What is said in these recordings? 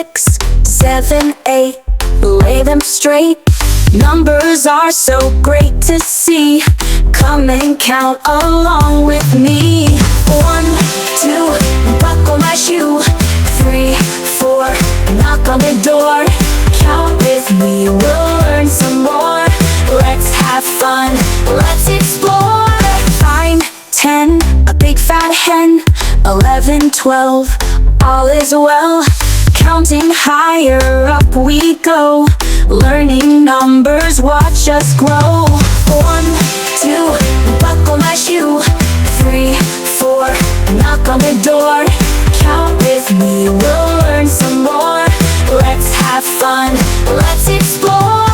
6, 7, 8, lay them straight. Numbers are so great to see. Come and count along with me. 1, 2, buckle my shoe. 3, 4, knock on the door. Count with me, we'll learn some more. Let's have fun, let's explore. 9, 10, a big fat hen. 11, 12, all is well. Counting higher up we go. Learning numbers, watch us grow. 1, 2, buckle my shoe. 3, 4, knock on the door. Count with me, we'll learn some more. Let's have fun, let's explore.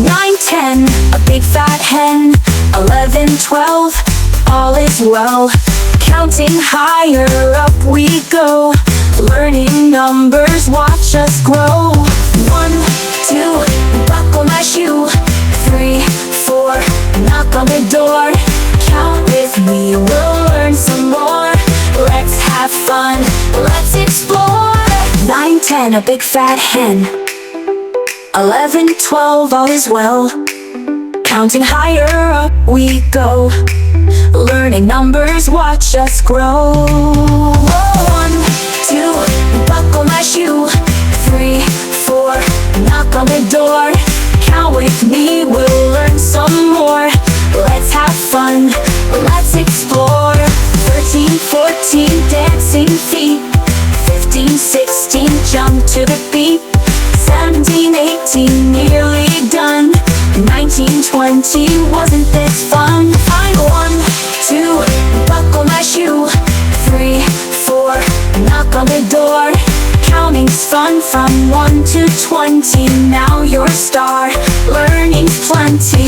9, 10, a big fat hen. 11, 12, all is well. Counting higher up we go. Learning numbers, watch us grow. 1, 2, buckle my shoe. 3, 4, knock on the door. Count with me, we'll learn some more. Let's have fun, let's explore. 9, 10, a big fat hen. 11, 12, all is well. Counting higher up we go. Learning numbers, watch us grow. 1, 2, buckle my shoe. 3, 4, knock on the door. Count with me, we'll learn some more. Let's have fun, let's explore. 13, 14, dancing feet. 15, 16, jump to the beat. 17, 18, nearly done. 19, 20, wasn't this fun? Find 1, 2, buckle my shoe. 3, 4, knock on the door. Counting's fun from 1 to 20. Now you're a star, learning's plenty.